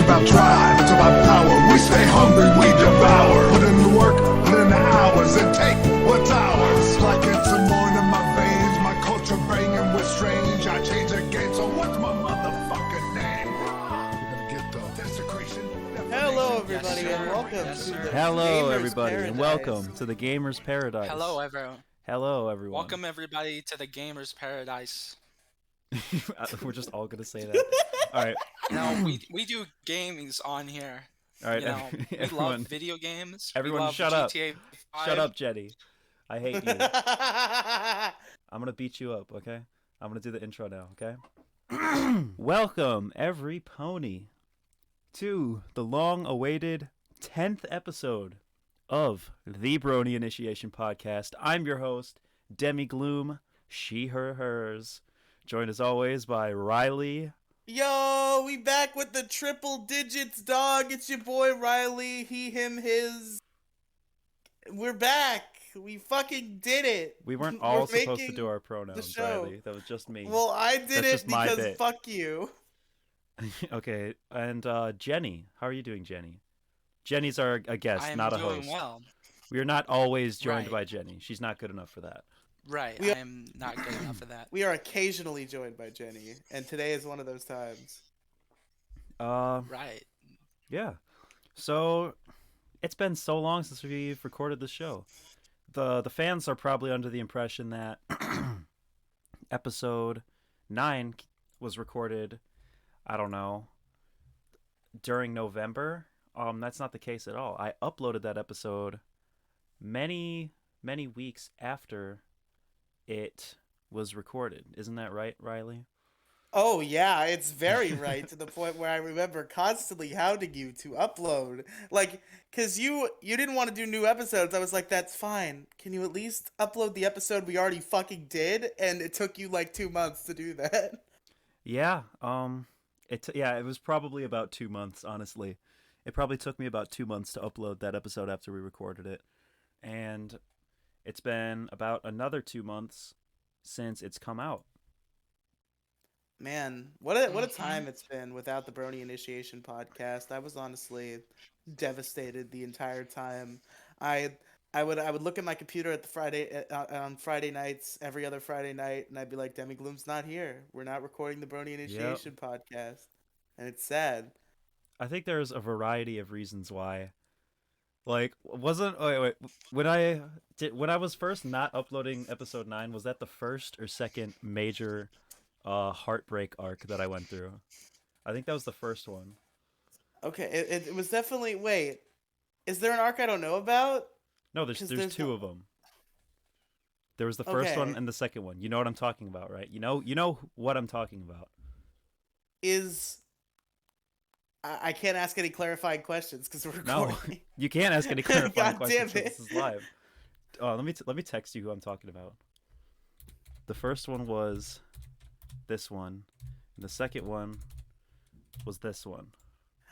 about drive, it's about power. We stay hungry, we devour. Put in the work, put in the hours, and take what's ours. Like it's a morning in my veins, my culture banging with strange. I change the game, so what's my motherfucking name? You're gonna get the desecration. Hello, everybody, and welcome to the Hello, Gamers everybody, Paradise. and welcome to the Gamers Paradise. Hello, everyone. Hello, everyone. Welcome, everybody, to the Gamers Paradise. We're just all gonna say that. All right. No, we do gamings on here. All right. You know, we everyone, love video games. everyone we love shut up. GTA 5. Shut up, Jenny. I hate you. I'm gonna beat you up. Okay. I'm gonna do the intro now. Okay. Welcome, every pony, to the long-awaited 10th episode of the Brony Initiation Podcast. I'm your host, Demi Gloom, she, her, hers. Joined as always by Riely. Yo, we back with the triple digits, dog. It's your boy Riley. He, him, his. We're back. We fucking did it. We weren't all We're supposed to making do our pronouns, show. Riley. That was just me. Well, I did That's it just my because bit. fuck you. Okay, and Jenny. How are you doing, Jenny? Jenny's a guest, I am not a doing host. well. We are not always joined Right. by Jenny. She's not good enough for that. Right, We I are- am not good enough for that. We are occasionally joined by Jenny, and today is one of those times. Right. Yeah. So, it's been so long since we've recorded this show. The fans are probably under the impression that episode 9 was recorded, I don't know, during November. That's not the case at all. I uploaded that episode many weeks after it was recorded. Isn't that right, Riley? Oh yeah, it's very right, to the point where I remember constantly hounding you to upload. Like, cause you didn't want to do new episodes. I was like, that's fine. Can you at least upload the episode we already fucking did? And it took you like 2 months to do that. Yeah. It was probably about 2 months, honestly. It probably took me about 2 months to upload that episode after we recorded it. And it's been about another 2 months since it's come out. Man, what a time it's been without the Brony Initiation Podcast. I was honestly devastated the entire time. I would look at my computer at the on Friday nights, every other Friday night, and I'd be like, Demi Gloom's not here. We're not recording the Brony Initiation Podcast, and it's sad. I think there's a variety of reasons why. Like, when I was first not uploading episode 9, was that the first or second major heartbreak arc that I went through? I think that was the first one. Okay, it was definitely. Wait, is there an arc I don't know about? No, there's two of them. There was the first one and the second one. You know what I'm talking about, right? You know what I'm talking about. I can't ask any clarifying questions because we're recording. No, you can't ask any clarifying God damn questions. it. This is live. Let me text you who I'm talking about. The first one was this one, and the second one was this one.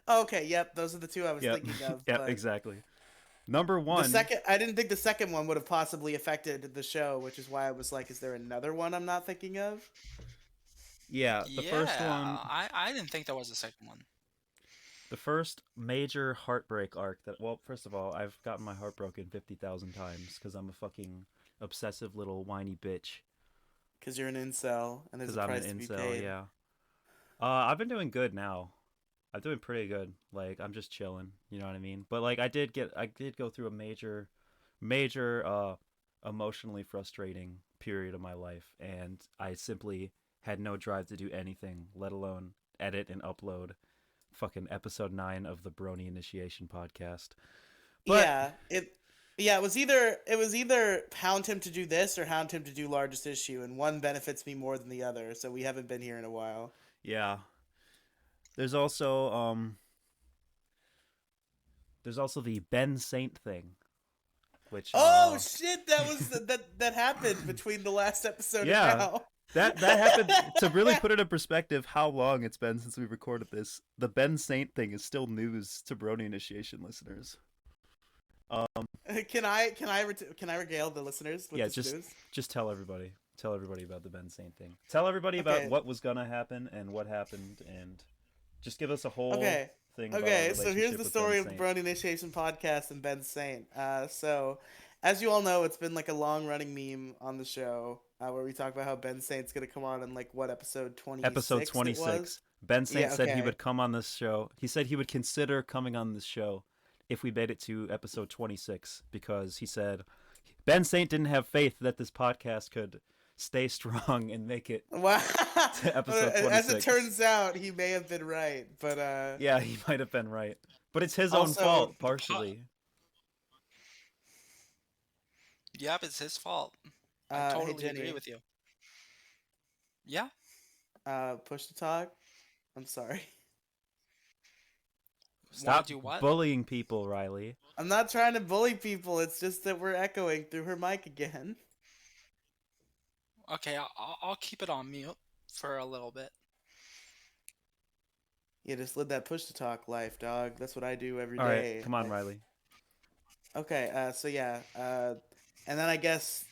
Okay, yep, those are the two I was thinking of. Yep, but exactly. Number one. I didn't think the second one would have possibly affected the show, which is why I was like, is there another one I'm not thinking of? Yeah, the first one. I didn't think there was a second one. The first major heartbreak arc that, well, first of all, I've gotten my heart broken 50,000 times because I'm a fucking obsessive little whiny bitch. Because you're an incel, and there's a price to be paid. Yeah. I've been doing good now. I'm doing pretty good. Like, I'm just chilling, you know what I mean? But like, I did go through a major emotionally frustrating period of my life, and I simply had no drive to do anything, let alone edit and upload fucking episode 9 of the Brony Initiation Podcast. But it was either hound him to do this or hound him to do largest issue, and one benefits me more than the other, so we haven't been here in a while. yeah. There's also the Ben Saint thing, which shit, that was that happened between the last episode Yeah. and now. That happened. To really put it in perspective how long it's been since we recorded this, the Ben Saint thing is still news to Brony Initiation listeners. Can I regale the listeners with this news? Just tell everybody about the Ben Saint thing. Tell everybody about what was gonna happen and what happened, and just give us a whole thing about our Okay, so here's relationship the with story Ben of the Saint. Brony Initiation Podcast and Ben Saint. So, as you all know, it's been like a long-running meme on the show where we talk about how Ben Saint's gonna come on in like what episode 26 Episode it 26. was. Ben Saint Yeah, said he okay. would come on this show. He said he would consider coming on this show if we made it to episode 26 because he said Ben Saint didn't have faith that this podcast could stay strong and make it Wow. to episode 26. As it turns out, he may have been right, but Yeah, he might have been right. But it's his Also, own fault, partially. Yep, it's his fault. I hey totally Jenny, agree with you. Yeah. push to talk. I'm sorry. Stop do what? bullying people, Riley. I'm not trying to bully people. It's just that we're echoing through her mic again. Okay, I'll keep it on mute for a little bit. Yeah, just live that push to talk life, dog. That's what I do every day. All right, come on, Riley. Okay, so yeah, and then I guess,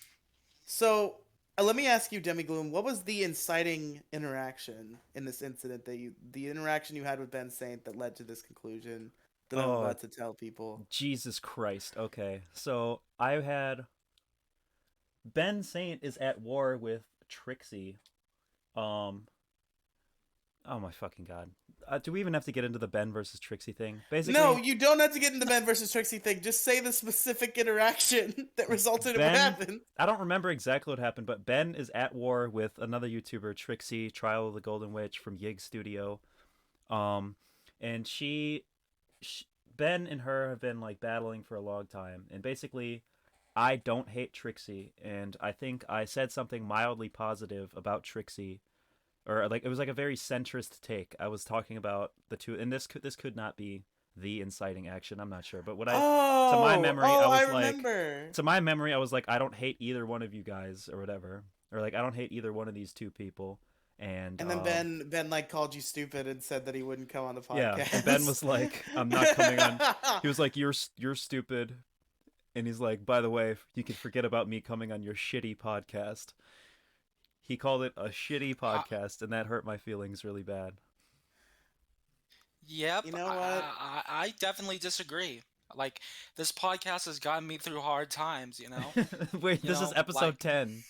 so let me ask you, Demigloom, what was the inciting interaction in this incident the interaction you had with Ben Saint that led to this conclusion that I'm about to tell people? Jesus Christ. Okay, so I had Ben Saint is at war with Trixie. Oh my fucking god. Do we even have to get into the Ben versus Trixie thing? Basically, No, you don't have to get into the Ben versus Trixie thing. Just say the specific interaction that resulted in what happened. I don't remember exactly what happened, but Ben is at war with another YouTuber, Trixie, Trial of the Golden Witch from Yig Studio. And Ben and her have been like battling for a long time. And basically, I don't hate Trixie, and I think I said something mildly positive about Trixie. Or like it was like a very centrist take. I was talking about the two, and this could not be the inciting action. I'm not sure, but what to my memory, to my memory, I was like, I don't hate either one of you guys, or whatever, or like I don't hate either one of these two people. And then Ben like called you stupid and said that he wouldn't come on the podcast. Yeah, and Ben was like, I'm not coming on. He was like, you're stupid, and he's like, by the way, you can forget about me coming on your shitty podcast. He called it a shitty podcast, and that hurt my feelings really bad. Yep. You know what? I definitely disagree. Like, this podcast has gotten me through hard times, you know? Wait, this is episode 10.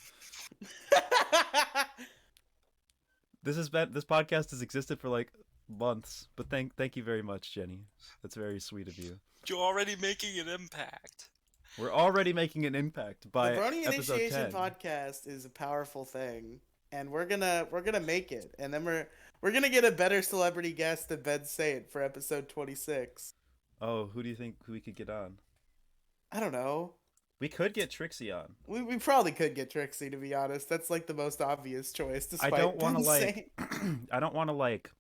This podcast has existed for like months, but thank you very much, Jenny. That's very sweet of you. You're already making an impact. We're already making an impact by the Brony episode Initiation 10. Podcast is a powerful thing, and we're gonna make it, and then we're gonna get a better celebrity guest than Ben Saint for episode 26. Oh, who do you think we could get on? I don't know. We could get Trixie on. We probably could get Trixie, to be honest. That's like the most obvious choice. Despite I don't want to Ben like Saint. I don't want to like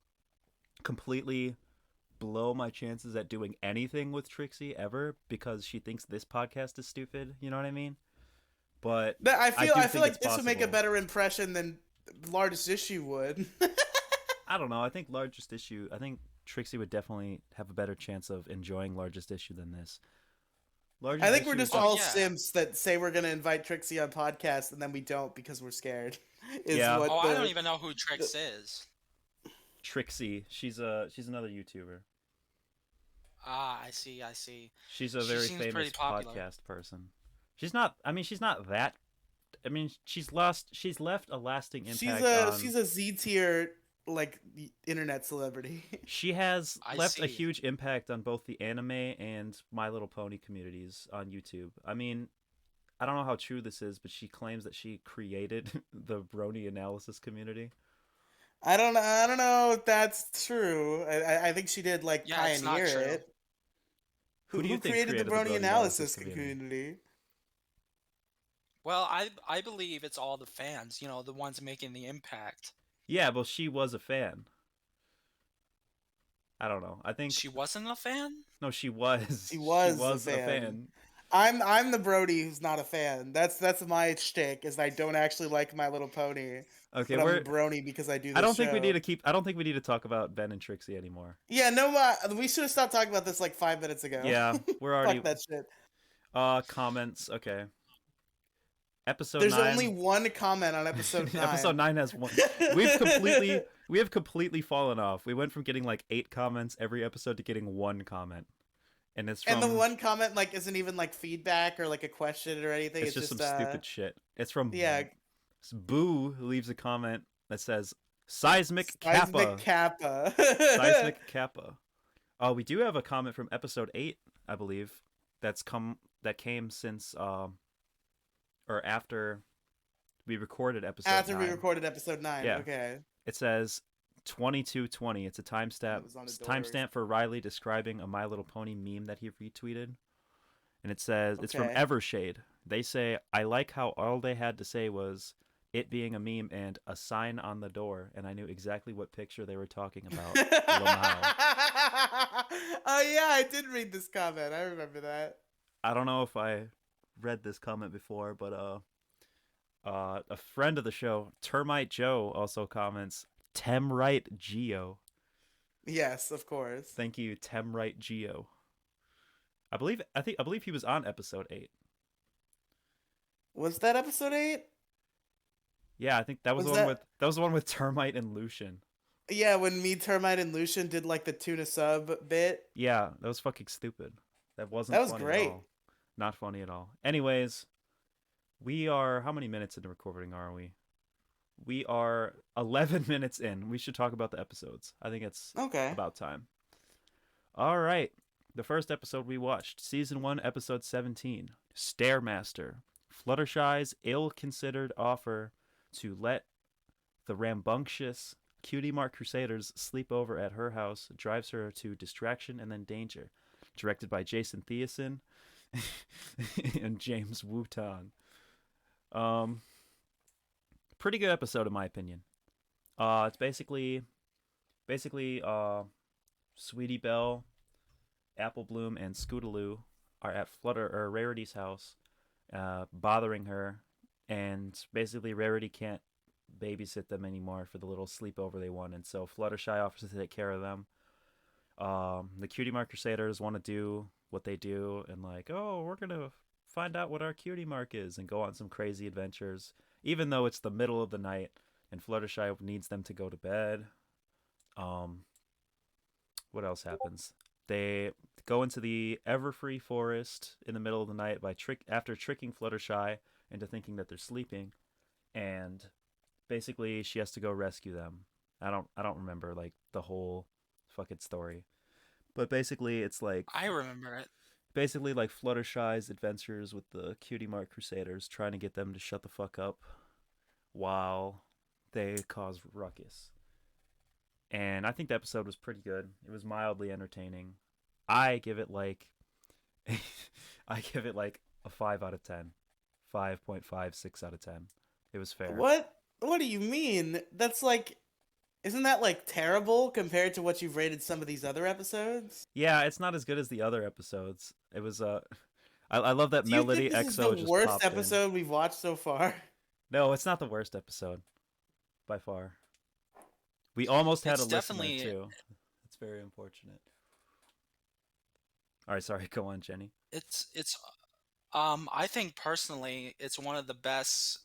completely blow my chances at doing anything with Trixie ever because she thinks this podcast is stupid. You know what I mean? But I feel like this possible. would make a better impression than Largest Issue would. I don't know. I think Trixie would definitely have a better chance of enjoying Largest Issue than this. I think we're just all simps that say we're gonna invite Trixie on podcast and then we don't because we're scared. Yeah. I don't even know who Trix is. Trixie, she's another YouTuber. Ah, I see. She's a very famous podcast person. She's not that. I mean, she's left a lasting impact. She's a Z tier like internet celebrity. She has left a see. huge impact on both the anime and My Little Pony communities on YouTube. I mean, I don't know how true this is, but she claims that she created the Brony analysis community. I don't know if that's true. I think she did like pioneer it. Who do you think created the Brony analysis community? Well, I believe it's all the fans, you know, the ones making the impact. Yeah, well, she was a fan. I don't know. I think she wasn't a fan. No, she was. She was a fan. I'm the Brody who's not a fan. That's my shtick. Is I don't actually like My Little Pony. Okay, but I'm a Brony because I do. This I don't think show. we need to keep. I don't think we need to talk about Ben and Trixie anymore. Yeah, no. We should have stopped talking about this like 5 minutes ago. Yeah, we're already. Fuck that shit. Comments. Okay. Episode There's 9. only one comment on episode 9. Episode 9 has one. We've completely We have completely fallen off. We went from getting like 8 comments every episode to getting 1 comment. And it's from And the one comment like isn't even like feedback or like a question or anything. it's just some stupid shit. It's from yeah, Boo, who leaves a comment that says Seismic Seismic Kappa. Kappa. Seismic Kappa. Oh, we do have a comment from episode 8, I believe. That came since or after we recorded episode 9. After we recorded episode 9. Yeah. Okay. It says 2220. It's a timestamp. was on the It's doors. timestamp for Riely describing a My Little Pony meme that he retweeted. And it says it's from Okay. Evershade. They say, I like how all they had to say was it being a meme and a sign on the door, and I knew exactly what picture they were talking about. Lamau. Oh yeah, I did read this comment. I remember that. I don't know if I read this comment before, but a friend of the show, Termite Joe, also comments, Temrite Geo. Yes, of course. Thank you, Temrite Geo. I believe he was on episode 8. Was that episode 8? Yeah, I think that was Was the one that- with Termite and Lucian. Yeah, when me, Termite, and Lucian did like the tuna sub bit. Yeah, that was fucking stupid. That wasn't That was funny great. at all. Not funny at all. Anyways, we are how many minutes into recording are we? We are 11 minutes in. We should talk about the episodes. I think it's Okay. about time. All right. The first episode we watched, season 1, episode 17, Stairmaster. Fluttershy's ill-considered offer to let the rambunctious Cutie Mark Crusaders sleep over at her house drives her to distraction and then danger. Directed by Jason Thiessen and James Wooton. Pretty good episode in my opinion. It's basically Sweetie Belle, Apple Bloom, and Scootaloo are at Rarity's house, bothering her, and basically Rarity can't babysit them anymore for the little sleepover they want, and so Fluttershy offers to take care of them. The Cutie Mark Crusaders want to do what they do, and like, oh, we're gonna find out what our Cutie Mark is, and go on some crazy adventures, even though it's the middle of the night, and Fluttershy needs them to go to bed. What else happens? They go into the Everfree forest in the middle of the night after tricking Fluttershy into thinking that they're sleeping, and basically she has to go rescue them. I don't remember like the whole fucking story, but basically it's like I remember it. basically like Fluttershy's adventures with the Cutie Mark Crusaders, trying to get them to shut the fuck up while they cause ruckus. And I think the episode was pretty good. It was mildly entertaining. I give it like I give it like a 5 out of 10. 5.56 out of 10. It was fair. What do you mean? That's like, isn't that like terrible compared to what you've rated some of these other episodes? Yeah, it's not as good as the other episodes. It was I love that Do you Melody think this EXO is the just worst popped in. episode we've watched so far? No, it's not the worst episode by far. We almost had It's a listener definitely- too. It's very unfortunate. All right, sorry. Go on, Jenny. It's I think personally it's one of the best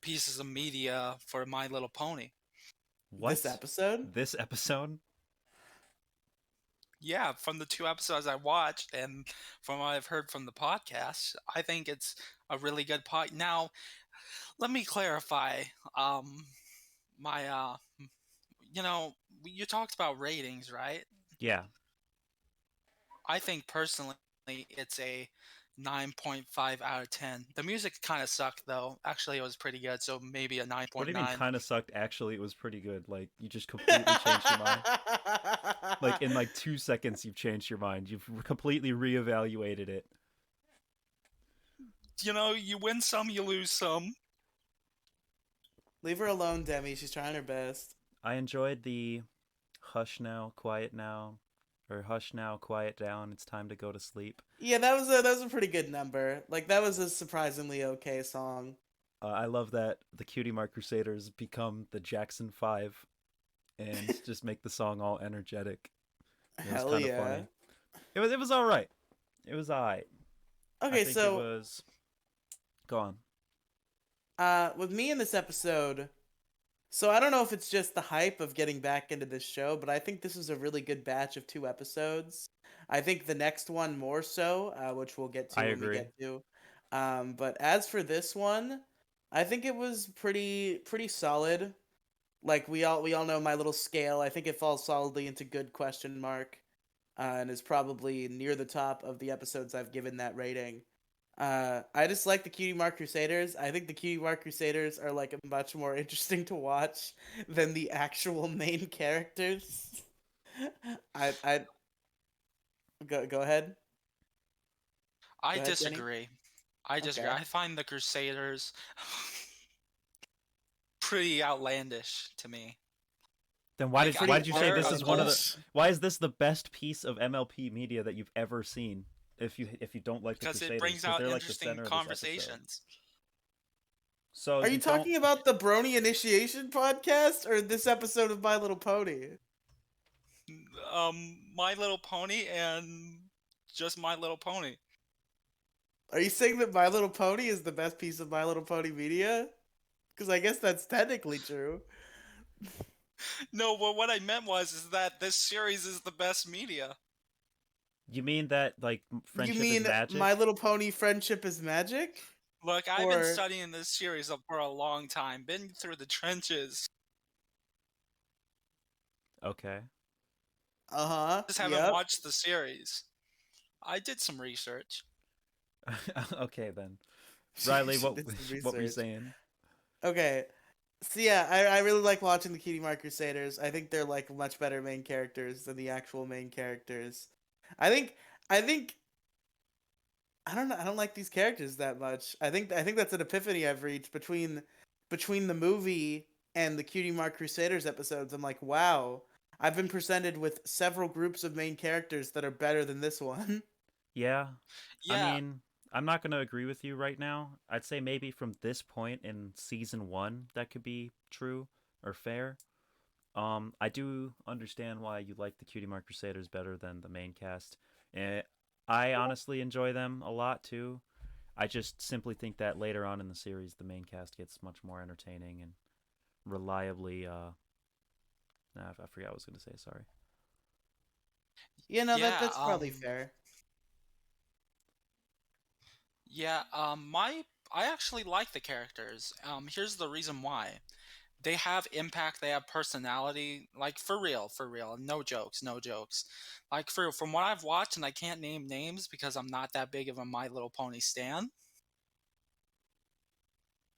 pieces of media for My Little Pony. What? This episode? This episode? Yeah, from the 2 episodes I watched and from what I've heard from the podcast, I think it's a really good pod. Now, let me clarify. My you talked about ratings, right? Yeah. I think personally it's a 9.5 out of 10. The music kind of sucked though. Actually, it was pretty good, so maybe a 9.9. What do you mean kind of sucked? Actually, it was pretty good. Like, you just completely changed your mind. Like, in like 2 seconds, you've changed your mind. You've completely reevaluated it. You win some, you lose some. Leave her alone, Demi. She's trying her best. I enjoyed the hush now, quiet now, or hush now, quiet down, it's time to go to sleep. Yeah, that was a pretty good number. Like, that was a surprisingly okay song. I love that the Cutie Mark Crusaders become the Jackson 5 and just make the song all energetic. It was Hell kinda yeah. funny. It was all right. It was all right. I Okay, think so it was... Go on. with me in this episode, So I don't know if it's just the hype of getting back into this show, but I think this is a really good batch of 2 episodes. I think the next one more so, which we'll get I to when we agree. get to. But as for this one, I think it was pretty solid. Like we all know my little scale. I think it falls solidly into good question mark, and is probably near the top of the episodes I've given that rating. I just like the Cutie Mark Crusaders. I think the Cutie Mark Crusaders are like much more interesting to watch than the actual main characters. I go ahead. I Go ahead, Jenny. disagree. I disagree. Okay. I find the Crusaders pretty outlandish to me. Then Like, why did you say they're this is one of the adults why is this the best piece of MLP media that you've ever seen? If you don't like the because it Crusaders, brings because out they're like the interesting center of this episode. conversations. So Are you you don't. talking about the Brony Initiation Podcast or this episode of My Little Pony? My Little Pony and just My Little Pony. Are you saying that My Little Pony is the best piece of My Little Pony media? Because I guess that's technically true. No, but what I meant was is that this series is the best media. You mean that like You friendship mean is magic? My Little Pony Friendship is Magic? Look, I've been Or- studying this series for a long time, been through the trenches. Okay. Just haven't watched the series. I did some research. Okay then. Riley, what Did some what were you research. saying? Okay. So yeah, I really like watching the Cutie Mark Crusaders. I think they're like much better main characters than the actual main characters. I think I don't know, I don't like these characters that much. I think that's an epiphany I've reached between the movie and the Cutie Mark Crusaders episodes. I'm like, wow, I've been presented with several groups of main characters that are better than this one. Yeah. I Yeah, mean, I'm not going to agree with you right now. I'd say maybe from this point in season 1 that could be true or fair. I do understand why you like the Cutie Mark Crusaders better than the main cast. I honestly enjoy them a lot too. I just simply think that later on in the series, the main cast gets much more entertaining and reliably. I forgot what I was going to say. Sorry. You know, yeah, that's probably fair. yeah. I actually like the characters. Here's the reason why. They have impact. They have personality. Like for real, for real. No jokes, no jokes. Like from what I've watched, and I can't name names because I'm not that big of a My Little Pony stan.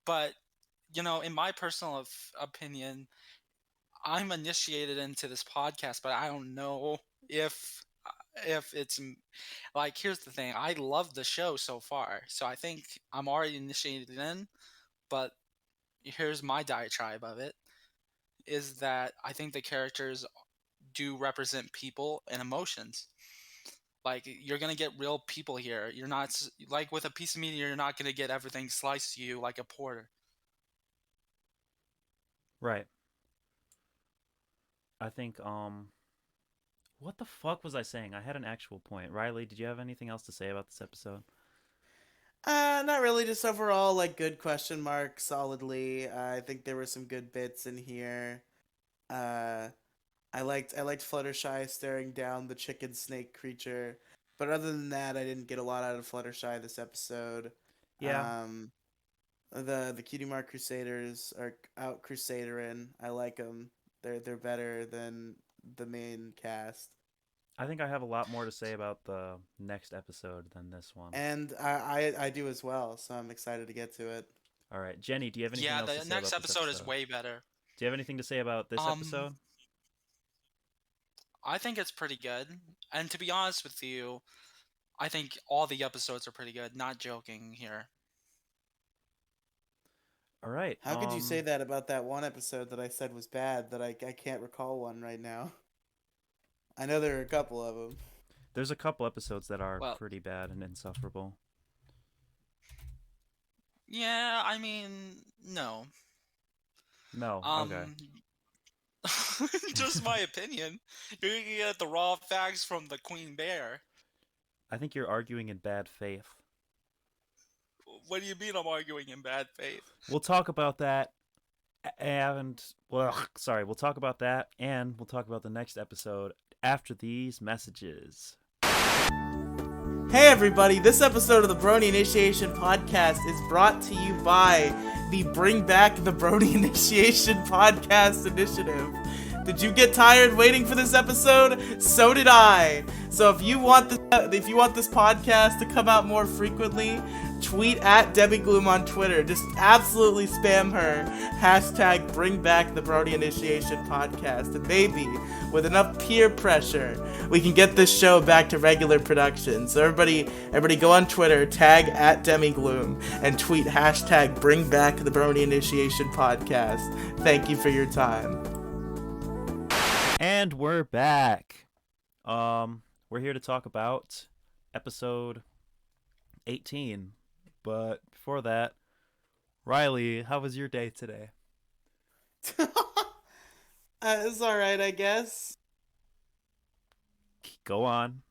But in my personal opinion, I'm initiated into this podcast, but I don't know if it's like, here's the thing. I love the show so far, so I think I'm already initiated in. But here's my diatribe of it: is that I think the characters do represent people and emotions. Like, you're gonna get real people here. You're not like with a piece of media. You're not gonna get everything sliced to you like a porter. Right. I think what the fuck was I saying? I had an actual point. Riley, did you have anything else to say about this episode? Not really. Just overall, like good question mark, solidly. I think there were some good bits in here. Uh, I liked Fluttershy staring down the chicken snake creature, but other than that, I didn't get a lot out of Fluttershy this episode. Yeah. The Cutie Mark Crusaders are out crusadering. I like them. They're better than the main cast. I think I have a lot more to say about the next episode than this one. And I do as well, so I'm excited to get to it. All right, Jenny, do you have anything Yeah, else to the say next about this episode is episode? way better. Do you have anything to say about this episode? I think it's pretty good. And to be honest with you, I think all the episodes are pretty good. Not joking here. All right. How could you say that about that one episode that I said was bad that I can't recall one right now? I know there are a couple of them. There's a couple episodes that are Well- pretty bad and insufferable. Yeah, I mean, no. No. Okay. Just my opinion. You're gonna get the raw facts from the Queen Bear. I think you're arguing in bad faith. What do you mean I'm arguing in bad faith? We'll talk about that And, well, sorry, we'll talk about that, and we'll talk about the next episode after these messages. Hey everybody, this episode of the Brony Initiation Podcast is brought to you by the Bring Back the Brony Initiation Podcast initiative. Did you get tired waiting for this episode? So did I. So if you want this podcast to come out more frequently, tweet at Demi Gloom on Twitter. Just absolutely spam her. Hashtag Bring Back the Brony Initiation Podcast. And maybe, with enough peer pressure, we can get this show back to regular production. So everybody go on Twitter, tag at Demi Gloom, and tweet hashtag Bring Back the Brony Initiation Podcast. Thank you for your time. And we're back. We're here to talk about episode 18. But before that, Riley, how was your day today? It's alright, I guess. Go on.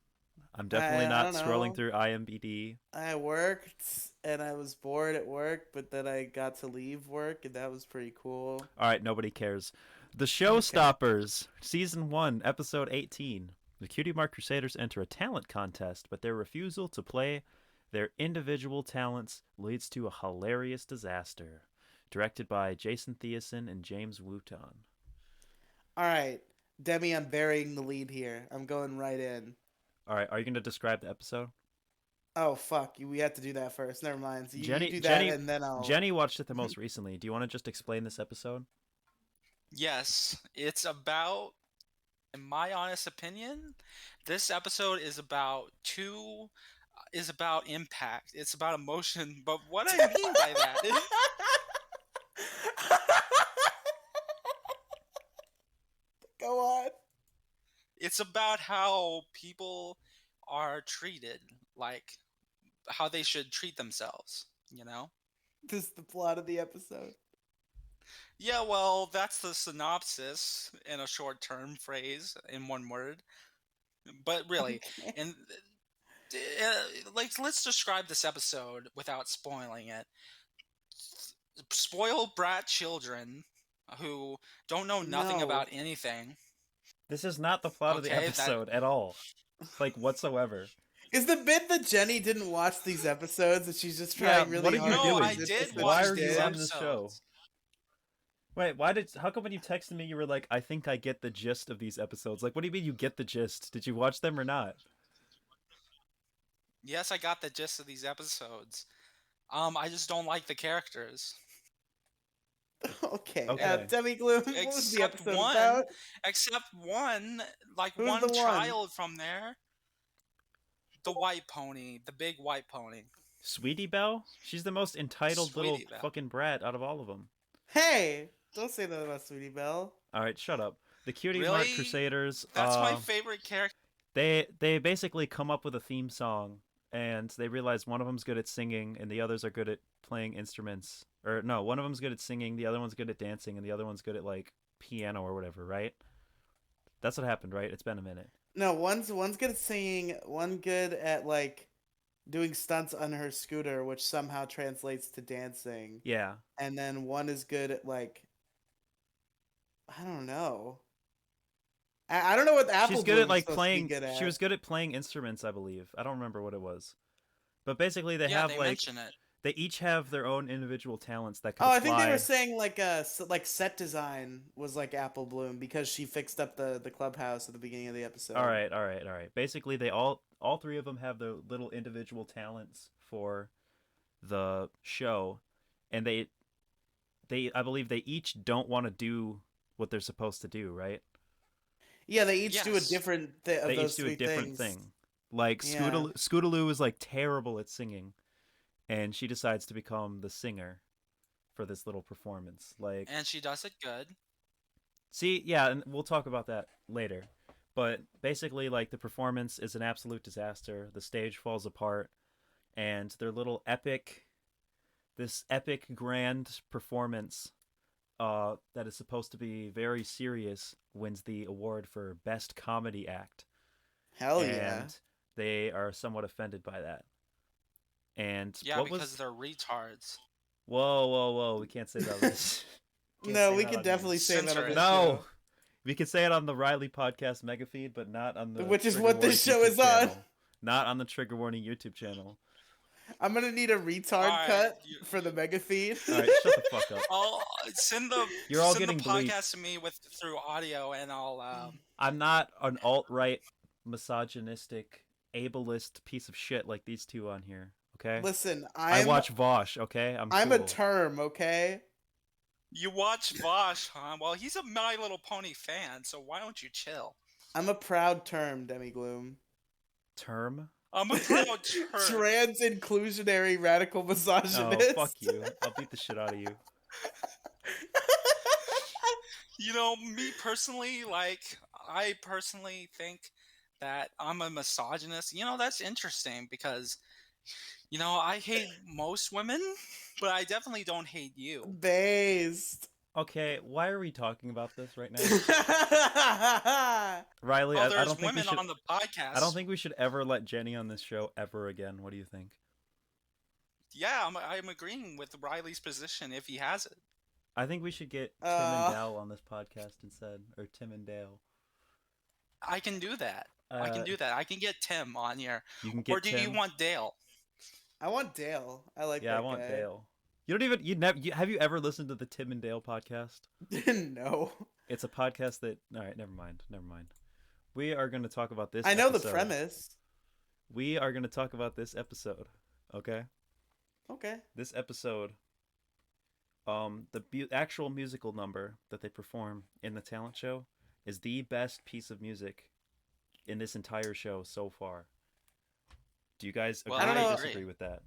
I'm definitely not don't scrolling know. through IMDb. I worked, and I was bored at work, but then I got to leave work, and that was pretty cool. All right, nobody cares. The Showstoppers, Season 1, Episode 18. The Cutie Mark Crusaders enter a talent contest, but their refusal to play their individual talents leads to a hilarious disaster. Directed by Jason Thiessen and James Wooton. Alright, Demi, I'm burying the lead here. I'm going right in. All right, are you going to describe the episode? Oh, fuck. We have to do that first. Never mind. So you Jenny- do that, Jenny- and then I'll... Jenny watched it the most recently. Do you want to just explain this episode? Yes, it's about, in my honest opinion, this episode is about impact. It's about emotion. But what I mean by that is, Go on. it's about how people are treated, like how they should treat themselves, you know? This is the plot of the episode. Yeah, well, that's the synopsis in a short-term phrase, in one word. But really, Okay. and let's describe this episode without spoiling it. Spoiled brat children who don't know nothing No. about anything. This is not the plot of the Okay, episode at all. Like, whatsoever. Is the bit that Jenny didn't watch these episodes and she's just Yeah, trying really what are you hard? doing? I to did if Why watch are you these on this show? episodes. Wait, how come when you texted me you were like, I think I get the gist of these episodes? Like, what do you mean you get the gist? Did you watch them or not? Yes, I got the gist of these episodes. I just don't like the characters. Okay. Okay. Demi Gloom, what was the Except episode one. about? Except one, like Who's one the one? child from there. The white pony, the big white pony. Sweetie Belle? She's the most entitled little Sweetie Belle. fucking brat out of all of them. Hey! Don't say that about Sweetie Belle. All right, shut up. The Cutie Really? Mark Crusaders. That's my favorite character. They basically come up with a theme song, and they realize one of them's good at singing, and the others are good at playing instruments. Or no, one of them's good at singing, the other one's good at dancing, and the other one's good at like piano or whatever, right? That's what happened, right? It's been a minute. No, one's good at singing, one good at like doing stunts on her scooter, which somehow translates to dancing. Yeah. And then one is good at like I don't know. I don't know what Apple She's good at Bloom's like supposed to be playing. good at. She was good at playing instruments, I believe. I don't remember what it was, but basically they Yeah, have they like mention it. they each have their own individual talents that could Oh, apply. I think they were saying like set design was like Apple Bloom because she fixed up the clubhouse at the beginning of the episode. All right. Basically, they all three of them have their little individual talents for the show, and they I believe they each don't want to do what they're supposed to do, right? Yeah, they each do a Yes. different of They those each do three a different things. thing. Like Yeah. Scootaloo is like terrible at singing, and she decides to become the singer for this little performance. Like, And she does it good. see, yeah, and we'll talk about that later. But basically, like, the performance is an absolute disaster. The stage falls apart, and their little this epic grand performance that is supposed to be very serious wins the award for Best Comedy Act. Hell and yeah. they are somewhat offended by that. And Yeah, what because was... they're retards. Whoa, we can't say that. Can't No, say we that could on here. definitely say that on Censor this it. No, we can say it on the Riely Podcast mega feed, but not on the Which is Trigger what this Warning show YouTube is on. channel. Not on the Trigger Warning YouTube channel. I'm gonna need a retard Alright, cut for the mega feed. All right, shut the fuck up. I'll send the You're all send getting the bleeped. podcast to me through audio, and I'll I'm not an alt-right, misogynistic, ableist piece of shit like these two on here. Okay. Listen, I watch Vosh. Okay. I'm a cool. term, okay? You watch Vosh, huh? Well, he's a My Little Pony fan, so why don't you chill? I'm a proud term, Demi Gloom. Term. I'm a proud turd. Trans inclusionary radical Oh, misogynist. fuck you. I'll beat the shit out of you. You know, me personally, I personally think that I'm a misogynist. You know, that's interesting because, you know, I hate most women, but I definitely don't hate you. Based. Okay, why are we talking about this right now? I Riley, Well, I there's don't think we women should. on the podcast. I don't think we should ever let Jenny on this show ever again. What do you think? Yeah, I'm agreeing with Riley's position if he has it. I think we should get Tim and Dale on this podcast instead, or Tim and Dale. I can do that. I can do that. I can get Tim on here. You can get Or do Tim. you want Dale? want Dale. I like Yeah, that I want guy. Dale. You don't even. Have you ever listened to the Tim and Dale podcast? No. It's a podcast that. All right, never mind. We are going to talk about this. I know episode. the premise. We are going to talk about this episode. Okay. Okay. This episode. The actual musical number that they perform in the talent show is the best piece of music in this entire show so far. Do you guys agree Well, or I disagree with that?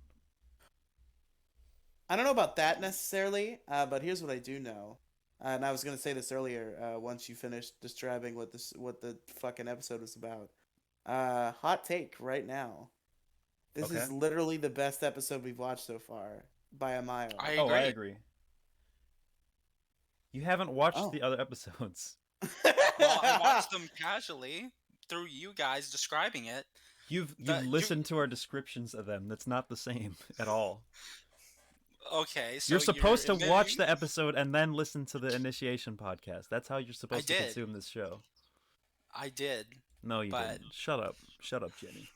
I don't know about that necessarily, but here's what I do know. And I was gonna say this earlier. Once you finished describing what the fucking episode was about. Hot take right now. This is Okay. literally the best episode we've watched so far by a mile. I Oh, I agree. agree. You haven't watched Oh. the other episodes. Well, I watched them casually through you guys describing it. You've The- you- listened to our descriptions of them. That's not the same at all. Okay, so You're supposed to watch admitting- the episode and then listen to the Initiation podcast. That's how you're supposed to did. consume this show. I did. No, you But- didn't. Shut up, Jenny.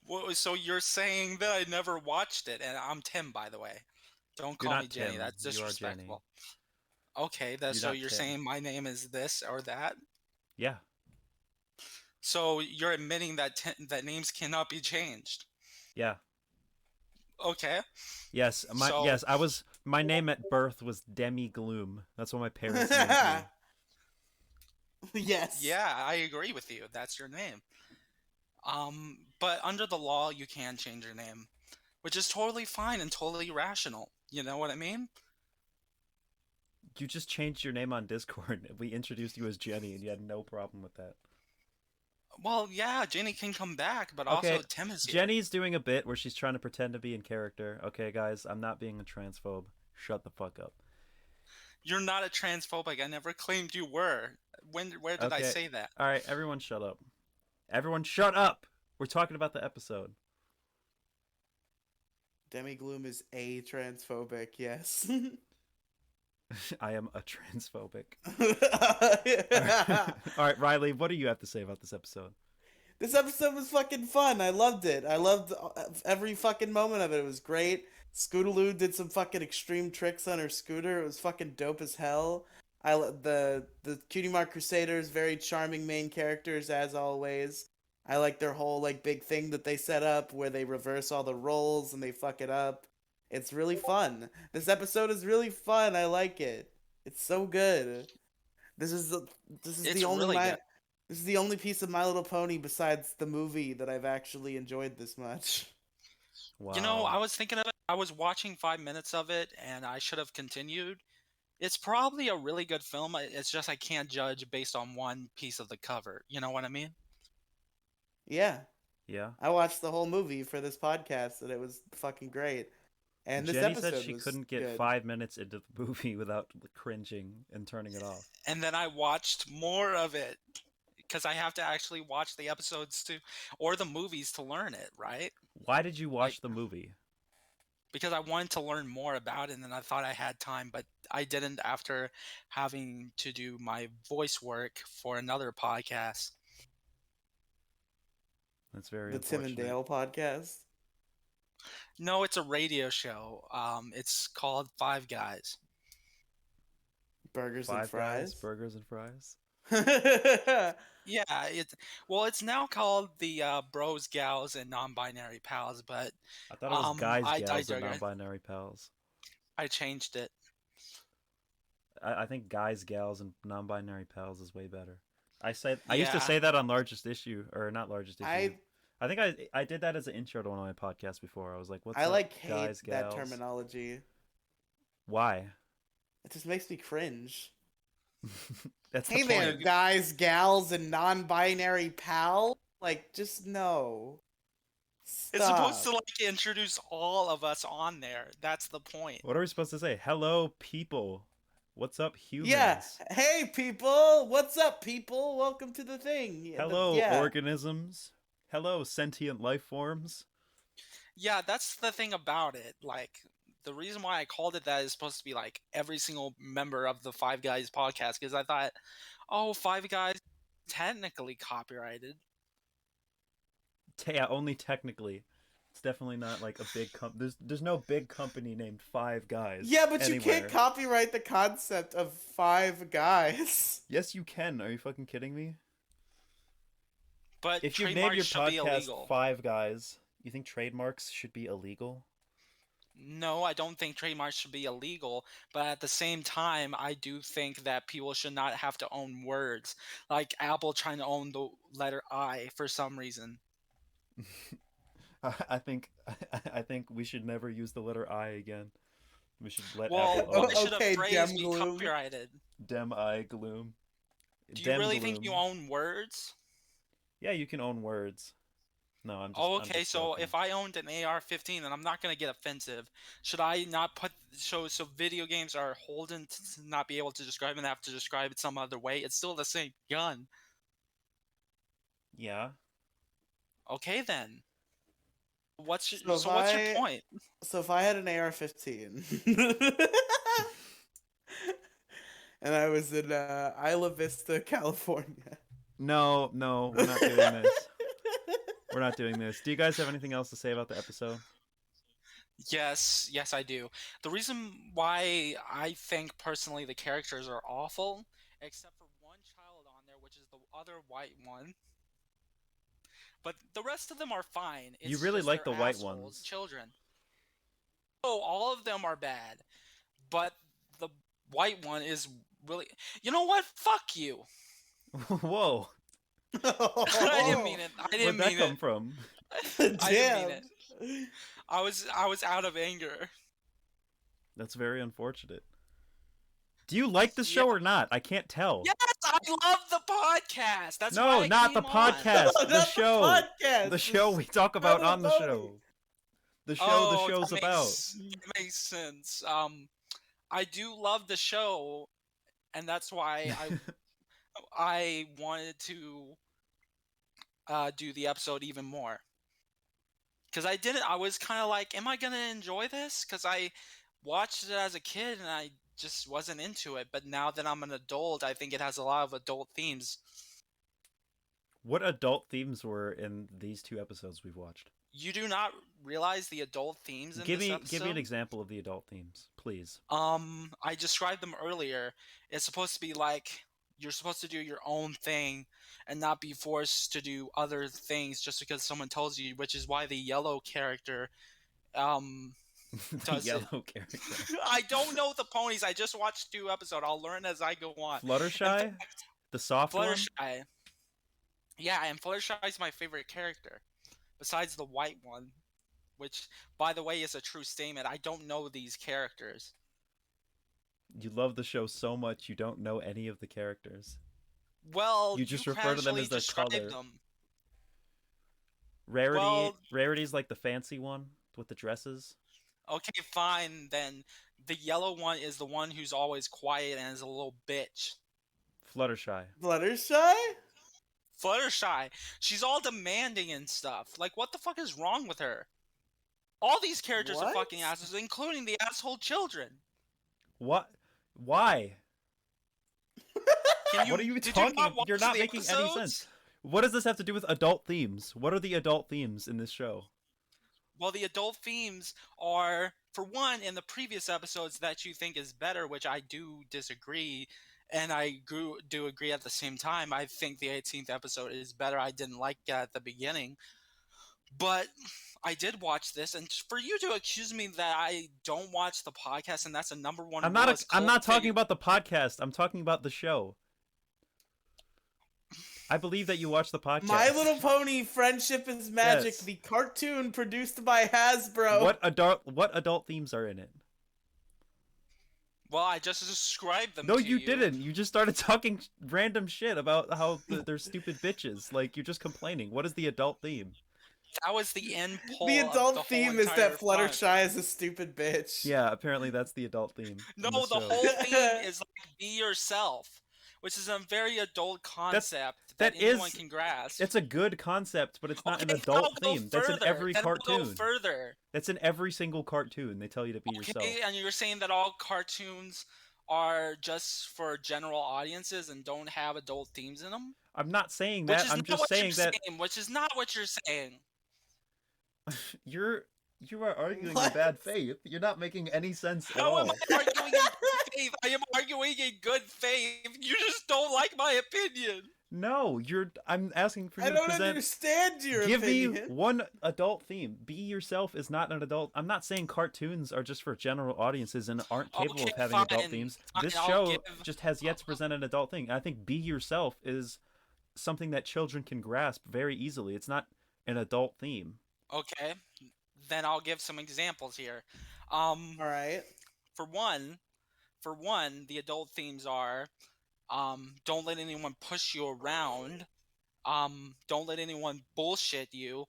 Well, so you're saying that I never watched it, and I'm Tim, by the way. Don't You're call not me Jenny. Tim. That's You are Jenny. disrespectful. Okay, You're so not you're Tim. saying my name is this or that. Yeah. So you're admitting that that names cannot be changed. Yeah. Okay. Yes. My name at birth was Demi Gloom. That's what my parents named me. Yes. Yeah, I agree with you. That's your name. But under the law, you can change your name, which is totally fine and totally rational. You know what I mean? You just changed your name on Discord. We introduced you as Jenny, and you had no problem with that. Well, yeah, Jenny can come back, but Okay, also Tim is here. Jenny's doing a bit where she's trying to pretend to be in character. Okay, guys, I'm not being a transphobe. Shut the fuck up. You're not a transphobic. I never claimed you were. Where did I Okay. say that? All right, everyone shut up. Everyone shut up! We're talking about the episode. Demi Gloom is a transphobic. Yes. I am a transphobic. All right, Riley, what do you have to say about this episode? This episode was fucking fun. I loved it. I loved every fucking moment of it. It was great. Scootaloo did some fucking extreme tricks on her scooter. It was fucking dope as hell. The Cutie Mark Crusaders, very charming main characters as always. I like their whole like big thing that they set up where they reverse all the roles and they fuck it up. It's really fun. This episode is really fun. I like it. It's so good. This is It's the only really good. this is the only piece of My Little Pony besides the movie that I've actually enjoyed this much. Wow. You know, I was thinking of it. I was watching 5 minutes of it, and I should have continued. It's probably a really good film. It's just I can't judge based on one piece of the cover. You know what I mean? Yeah, Yeah. I watched the whole movie for this podcast, and it was fucking great. And this Jenny episode said she was couldn't get good. 5 minutes into the movie without cringing and turning it off. And then I watched more of it because I have to actually watch the episodes or the movies to learn it, right? Why did you watch the movie? because I wanted to learn more about it, and I thought I had time, but I didn't after having to do my voice work for another podcast. That's very The Tim and unfortunate. Dale podcast. No, it's a radio show. It's called Five Guys. Burgers and Five Guys, fries. burgers and fries. Yeah, it's now called the Bros, Gals, and Non-Binary Pals, but I thought it was guys, I gals, and digress. non-binary pals. I changed it. I think guys, gals, and non-binary pals is way better. I used to Yeah. say that on Largest Issue, or not Largest Issue. I I think I did that as an intro to one of my podcasts before. I was like, "What's I up, like hate guys, that gals?" terminology. Why? It just makes me cringe. That's Hey the there, point. guys, gals, and non-binary pal. Like, just no. It's supposed to Stop. like introduce all of us on there. That's the point. What are we supposed to say? Hello, people. What's up, humans? Yeah. Hey, people. What's up, people? Welcome to the thing. Yeah, Hello, yeah. organisms. Hello, sentient life forms. Yeah, that's the thing about it. Like, the reason why I called it that is supposed to be like every single member of the Five Guys podcast, because I thought, oh, Five Guys technically copyrighted. Yeah, only technically. It's definitely not like a big There's no big company named Five Guys. Yeah, but you anywhere. can't copyright the concept of Five Guys. Yes, you can. Are you fucking kidding me? But If you name trademarks your should be podcast illegal. Five Guys, you think trademarks should be illegal? No, I don't think trademarks should be illegal, but at the same time, I do think that people should not have to own words, like Apple trying to own the letter I for some reason. I think we should never use the letter I again. We should let Well, Apple own why should okay, a phrase Dem be Gloom. copyrighted? Dem I gloom. Do you Dem really think you gloom. own words? Yeah, you can own words. No, I'm just. Oh, I'm okay. just So joking. if I owned an AR-15, and I'm not gonna get offensive, should I not put so video games are holden to not be able to describe and have to describe it some other way? It's still the same gun. Yeah. Okay then. What's So your, if so what's your I- point? So if I had an AR-15 and I was in Isla Vista, California. No, we're not doing this. We're not doing this. Do you guys have anything else to say about the episode? Yes, I do. The reason why I think personally the characters are awful, except for one child on there, which is the other white one. But the rest of them are fine. It's You really just like they're the white assholes, ones. children. Oh, all of them are bad, but the white one is really. You know what? Fuck you. Whoa. I didn't mean it. I didn't Where'd that mean come it. from? Damn. I didn't mean it. I was out of anger. That's very unfortunate. Do you like the show or not? I can't tell. Yes, I love the podcast. That's why No, I not the came on. podcast. No, The not show. podcast. The show we talk about Brother on the Bodie. show. The show Oh, the show's that about. That makes sense. I do love the show, and that's why I wanted to do the episode even more. Because I was kind of like, am I going to enjoy this? Because I watched it as a kid and I just wasn't into it. But now that I'm an adult, I think it has a lot of adult themes. What adult themes were in these two episodes we've watched? You do not realize the adult themes in Give this me episode? an example of the adult themes, please. I described them earlier. It's supposed to be like you're supposed to do your own thing and not be forced to do other things just because someone tells you, which is why the yellow character The does it. yellow character. I don't know the ponies. I just watched 2 episodes. I'll learn as I go on. Fluttershy? The soft one? Fluttershy. Yeah, and Fluttershy is my favorite character. Besides the white one, which, by the way, is a true statement. I don't know these characters. You love the show so much you don't know any of the characters. Well, You just refer to them casually as their described color. them. Rarity Well- Rarity's like the fancy one with the dresses. Okay, fine then. The yellow one is the one who's always quiet and is a little bitch. Fluttershy. Fluttershy? Fluttershy. She's all demanding and stuff. Like, what the fuck is wrong with her? All these characters are What? fucking assholes, including the asshole children. What? Why? What are you talking about? You're not making any sense. What does this have to do with adult themes? What are the adult themes in this show? Well, the adult themes are, for one, in the previous episodes that you think is better, which I do disagree, and I do agree at the same time. I think the 18th episode is better. I didn't like it at the beginning. But I did watch this, and for you to accuse me that I don't watch the podcast, and that's a number one. I'm not talking about the podcast. I'm talking about the show. I believe that you watch the podcast. My Little Pony: Friendship is Magic, Yes. the cartoon produced by Hasbro. What adult themes are in it? Well, I just described them. No, to you didn't. You just started talking random shit about how they're stupid bitches. Like, you're just complaining. What is the adult theme? That was the end poll. The of adult the theme whole is entire that fun. Fluttershy is a stupid bitch. Yeah, apparently that's the adult theme. No, in the the show. whole theme is like be yourself, which is a very adult concept that anyone can grasp. It's a good concept, but it's not an Okay, adult then I'll go theme. That's in further. every Then I'll go cartoon. further. That's in every single cartoon. They tell you to be yourself. Okay, and you're saying that all cartoons are just for general audiences and don't have adult themes in them? I'm not saying Which that. is I'm not just what saying you're that saying, which is not what you're saying. you are arguing in What? bad faith. You're not making any sense at How am all. I arguing in good faith? I am arguing in good faith. You just don't like my opinion. No, I'm asking for you I to don't present. understand your Give opinion. me one adult theme. Be yourself is not an adult. I'm not saying cartoons are just for general audiences and aren't capable Okay, of having adult fine, themes. fine, This I'll show give- just has yet to present an adult thing. I think be yourself is something that children can grasp very easily. It's not an adult theme. Okay, then I'll give some examples here. All right. For one, the adult themes are don't let anyone push you around. Don't let anyone bullshit you.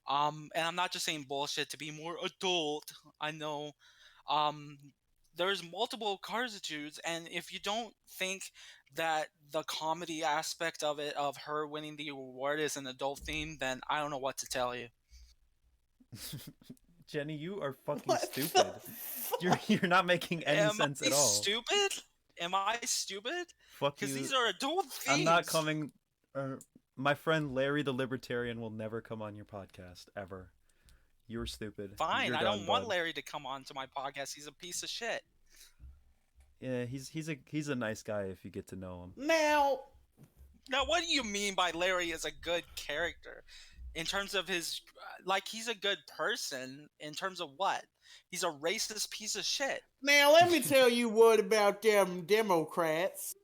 And I'm not just saying bullshit to be more adult. I know. There's multiple cartridges, and if you don't think that the comedy aspect of it, of her winning the award, is an adult theme, then I don't know what to tell you. Jenny, you are fucking What stupid. the fuck? You're not making any Am sense I at all. stupid? Am I stupid? Fuck Because you. these are adult themes. I'm not coming. My friend Larry the Libertarian will never come on your podcast ever. You're stupid. Fine, You're I done, don't want bud. Larry to come on to my podcast. He's a piece of shit. Yeah, he's a nice guy if you get to know him. Now, Now, what do you mean by Larry is a good character? In terms of his, like, he's a good person. In terms of what? He's a racist piece of shit. let me tell you what about them Democrats.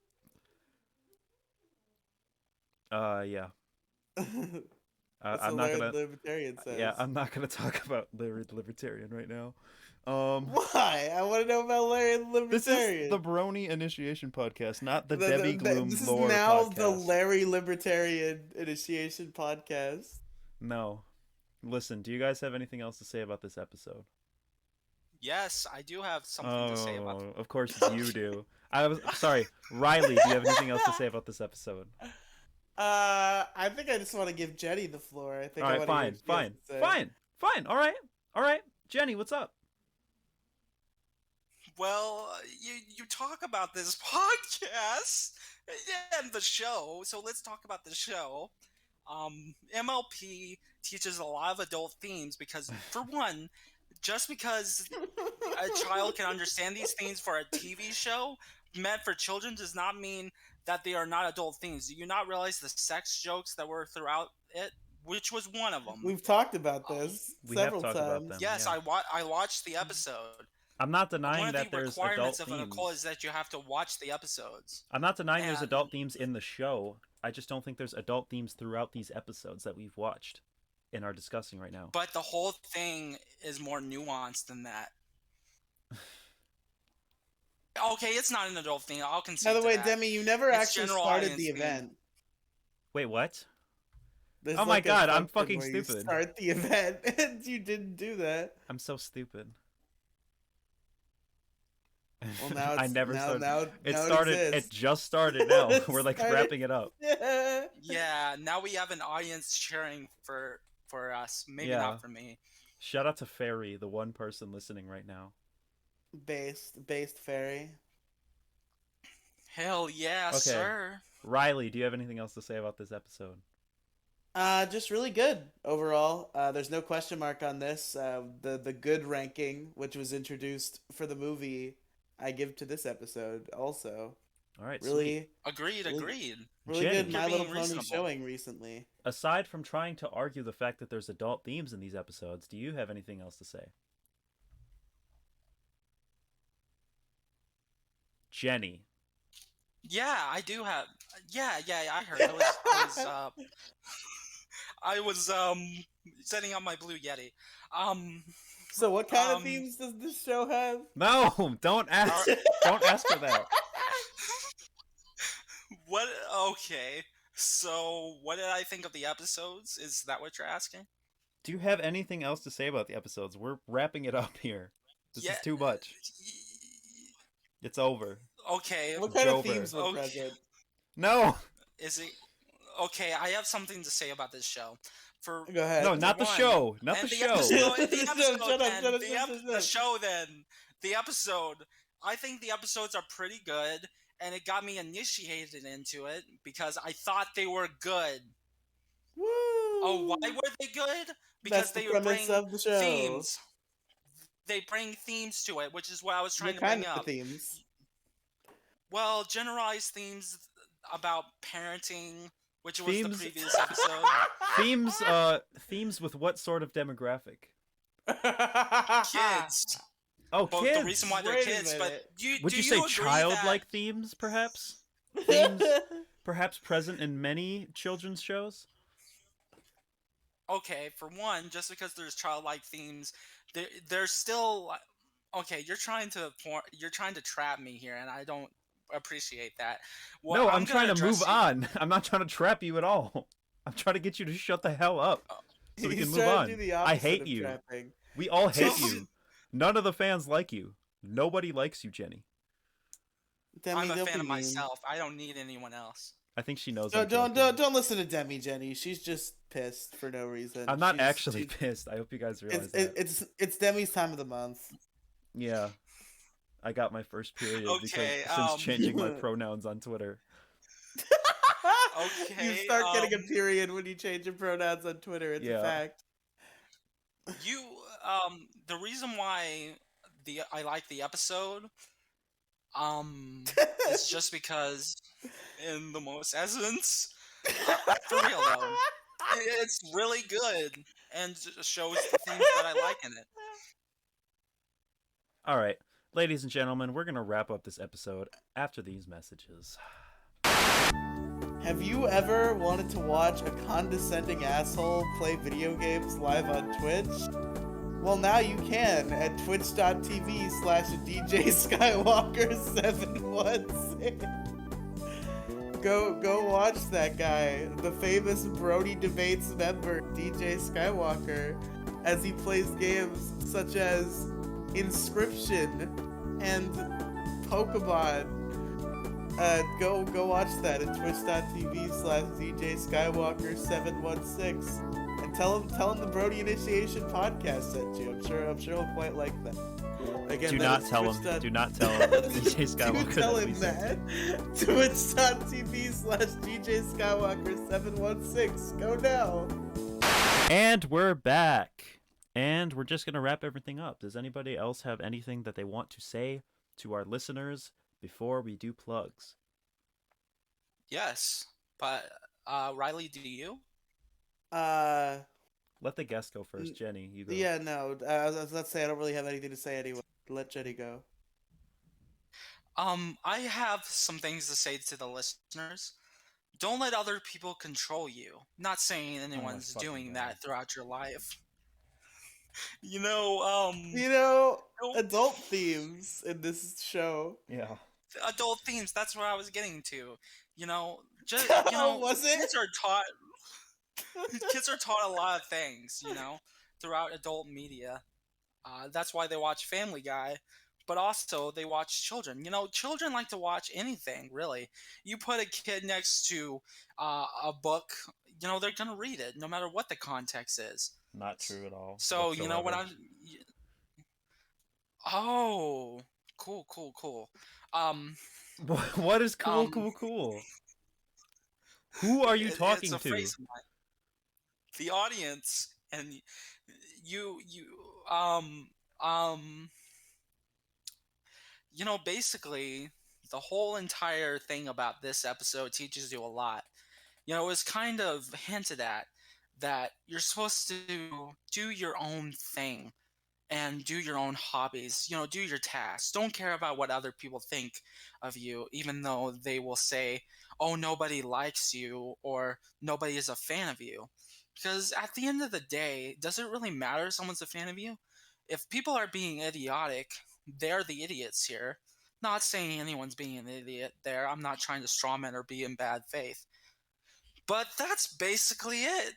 Yeah. That's I'm what not Larry gonna. the Libertarian says. Yeah, I'm not gonna talk about Larry the Libertarian right now. Why? I want to know about Larry the This Libertarian. is the Brony Initiation Podcast, not the The- Debbie the- Gloom This is lore now podcast. the Larry Libertarian Initiation Podcast. No. Listen, do you guys have anything else to say about this episode? Yes, I do have something to say about. Of course you do. I was sorry, Riley. Do you have anything else to say about this episode? I think I just want to give Jenny the floor. I think. All I right, wanna hear fine, what she has to say. fine. All right. Jenny, what's up? Well, you talk about this podcast and the show, so let's talk about the show. MLP teaches a lot of adult themes because, for one, just because a child can understand these themes for a TV show meant for children does not mean that they are not adult themes. Do you not realize the sex jokes that were throughout it? Which was one of them. We've talked about this We have several talked times. about them. Yes, yeah. I watched the episode. I'm not One denying of that the there's requirements adult of an themes. call is that you have to watch the episodes. I'm not denying there's And- adult themes in the show. I just don't think there's adult themes throughout these episodes that we've watched and are discussing right now. But the whole thing is more nuanced than that. Okay, it's not an adult thing. I'll concede. By the to way, that. Demi, you never It's actually general started audience the theme. event. Wait, what? There's Oh my like a God, I'm function fucking where you stupid. Start the event, and you didn't do that. I'm so stupid. Well, now I it's, never now, started. Now, It now started. It exists. just started now. It We're like started- wrapping it up. Yeah, now we have an audience cheering for us. Maybe Yeah. not for me. Shout out to Fairy, the one person listening right now. Based fairy. Hell yeah, Okay. sir. Riely, do you have anything else to say about this episode? Just really good overall. There's no question mark on this. The good ranking, which was introduced for the movie, I give to this episode also. All right, Really, Agreed. really Jenny. good You're My Little being Pony reasonable. showing recently. aside from trying to argue the fact that there's adult themes in these episodes, do you have anything else to say? Jenny. Yeah, I do have. Yeah, I heard. I was setting up my blue Yeti. So, what kind of Um, themes does this show have? No, don't ask. Don't ask for that. What? Okay. So, what did I think of the episodes? Is that what you're asking? Do you have anything else to say about the episodes? We're wrapping it up here. This is too much. It's over. Okay. What kind of Jover. themes were Okay. present? No, Is it? Okay, I have something to say about this show. For Go ahead. no, not the one, show. Not the and show. The episode. I think the episodes are pretty good, and it got me initiated into it because I thought they were good. Woo! Oh, why were they good? Because That's the they premise bring of the show. themes. They bring themes to it, which is what I was trying What to kind bring of up. themes? Well, generalized themes about parenting, which was Themes- the previous episode. Themes with what sort of demographic? Kids. Oh, Well, kids. the reason why they're Wait a kids, but minute. Would do you say agree childlike themes, perhaps? Themes perhaps present in many children's shows? Okay, for one, just because there's childlike themes, there's still okay. You're trying to trap me here, and I don't appreciate that. Well, No, I'm trying gonna to move address you- on. I'm not trying to trap you at all. I'm trying to get you to shut the hell up so we He's can move trying on. to do the I opposite hate of you. trapping. We all hate you. None of the fans like you. Nobody likes you, Jenny. Demi, I'm a don't fan be of mean. myself. I don't need anyone else. I think she knows. No, I'm don't joking. listen to Demi, Jenny. She's just pissed for no reason. I'm not She's- actually she's- pissed. I hope you guys realize It's that. it's Demi's time of the month. Yeah. I got my first period Okay, since changing my pronouns on Twitter. Okay, You start getting a period when you change your pronouns on Twitter. It's Yeah. a fact. You the reason why I like the episode is just because in the most essence for real though it's really good and shows the things that I like in it. All right, ladies and gentlemen, we're going to wrap up this episode after these messages. Have you ever wanted to watch a condescending asshole play video games live on Twitch? Well, now you can at twitch.tv/DJSkywalker716. Go watch that guy, the famous Brony Debates member, DJ Skywalker, as he plays games such as Inscription and Pokemon. Go watch that at twitch.tv/DJSkywalker716 and tell him the Brony Initiation Podcast sent you. I'm sure he'll quite like that. Again, Do that not is tell him. twitch. Do not tell him. DJ Skywalker. Do tell that we him sent that. Twitch.tv/DJSkywalker716. Go now. And we're back. And we're just going to wrap everything up. Does anybody else have anything that they want to say to our listeners before we do plugs? Yes, but Riley, do you? Let the guest go first. Jenny, you go. Yeah, no. Let's say I don't really have anything to say anyway. Let Jenny go. I have some things to say to the listeners. Don't let other people control you. Not saying anyone's fucking doing God. that throughout your life. You know, Adult themes in this show. Yeah. adult themes. That's where I was getting to. You know, just Was it? kids are taught a lot of things. You know, throughout adult media. That's why they watch Family Guy, but also they watch children. You know, children like to watch anything, really. You put a kid next to a book, you know, they're gonna read it, no matter what the context is. Not true at all. So you know what whatsoever. Oh, cool. Um, What is cool, um, cool? Who are you it's talking a to? phrase of mine. The audience and you um um basically the whole entire thing about this episode teaches you a lot. It was kind of hinted at that you're supposed to do your own thing and do your own hobbies. Do your tasks. Don't care about what other people think of you, even though they will say, oh, nobody likes you or nobody is a fan of you. Because at the end of the day, does it really matter if someone's a fan of you? If people are being idiotic, they're the idiots here. Not saying anyone's being an idiot there. I'm not trying to strawman or be in bad faith. But that's basically it.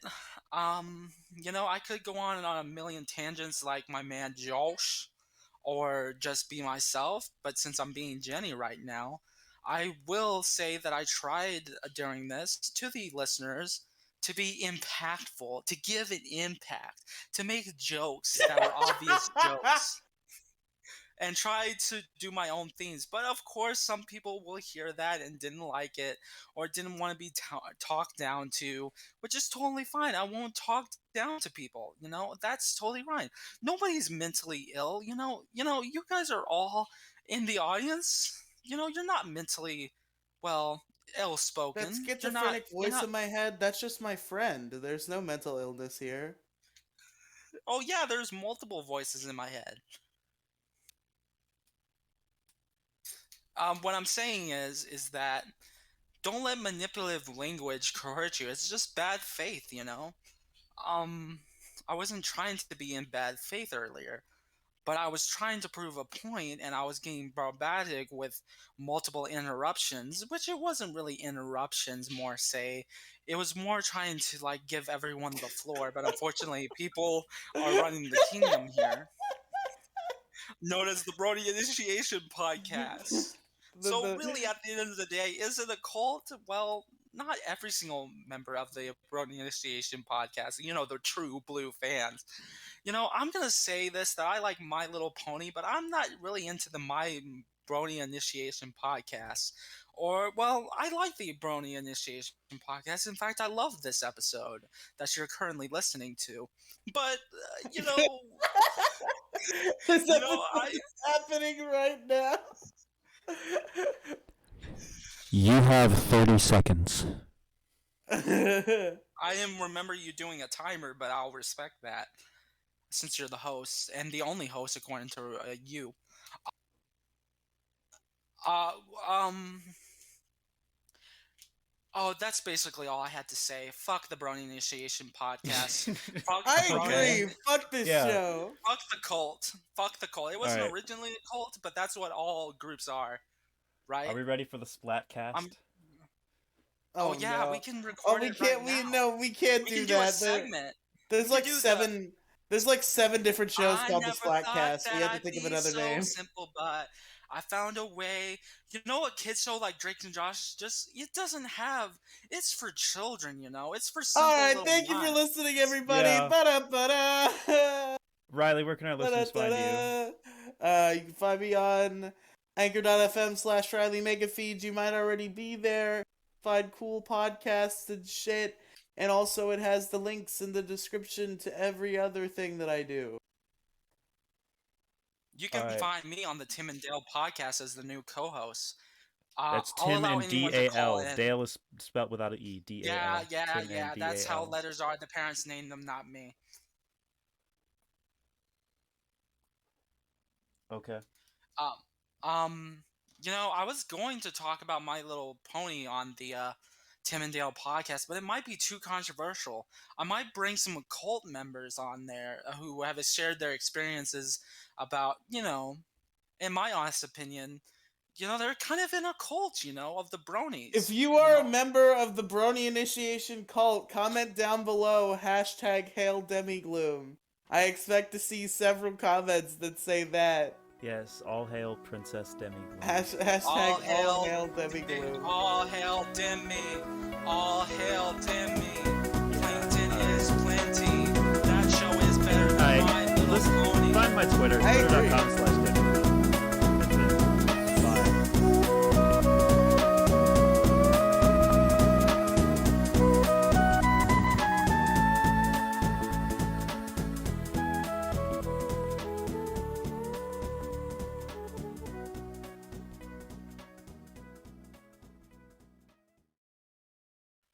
I could go on a million tangents like my man Josh, or just be myself, but since I'm being Jenny right now, I will say that I tried during this to the listeners to be impactful, to give an impact, to make jokes that were obvious jokes. And try to do my own things. But of course, some people will hear that and didn't like it or didn't want to be talked down to, which is totally fine. I won't talk down to people. That's totally fine. Nobody's mentally ill. You guys are all in the audience. You're not mentally, well, That ill-spoken. schizophrenic You're voice not. in my head, that's just my friend. There's no mental illness here. Oh yeah, there's multiple voices in my head. What I'm saying is that don't let manipulative language hurt you. It's just bad faith, I wasn't trying to be in bad faith earlier, but I was trying to prove a point, and I was getting bombarded with multiple interruptions, which it wasn't really interruptions, more say. It was more trying to give everyone the floor, but unfortunately, people are running the kingdom here, known as the Brony Initiation Podcast. So really, at the end of the day, is it a cult? Well, not every single member of the Brony Initiation Podcast, the true blue fans. I'm going to say this, that I like My Little Pony, but I'm not really into the My Brony Initiation Podcast. Or, well, I like the Brony Initiation Podcast. In fact, I love this episode that you're currently listening to. But, This episode is happening right now. You have 30 seconds. I am remember you doing a timer, but I'll respect that since you're the host and the only host according to you. Oh, that's basically all I had to say. Fuck the Brony Initiation Podcast. Fuck the I Brony. agree. Fuck this show. Fuck the cult. Fuck the cult. It wasn't Alright. originally a cult, but that's what all groups are, right? Are we ready for the Splatcast? Oh yeah, no. we can record we it can't. right we now. no, we can't We do can do that. a segment. There's We like can do seven. There's like 7 different shows I called the never thought Splatcast. that We have to I'd think of be another so name. simple, but I found a way. You know what kids show like Drake and Josh it doesn't have. It's for children, It's for simple All right, little thank you for minds. listening, everybody. Yeah. Ba-da-ba-da. Riley, where can our listeners find you? You can find me on anchor.fm/Riley Mega Feeds. You might already be there. Find cool podcasts and shit. And also it has the links in the description to every other thing that I do. You can Alright. find me on the Tim and Dale podcast as the new co-host. That's I'll Tim allow and anyone to call D-A-L. in. Dale is spelled without an E. D-A-L. Yeah. Tim and That's how D-A-L. letters are. The parents named them, not me. Okay. I was going to talk about My Little Pony on the Tim and Dale podcast, but it might be too controversial. I might bring some cult members on there who have shared their experiences about, in my honest opinion, they're kind of in a cult, of the bronies. If you are a member of the Brony Initiation cult, comment down below #Hail Demi Gloom. I expect to see several comments that say that. Yes, all hail Princess Demi. Hashtag all hail Demi Gloom. All hail Demi. All hail Demi. Plankton is plenty. That show me. Find my Twitter, I agree. twitter.com/Demi. That's it. Bye.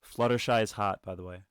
Fluttershy is hot, by the way.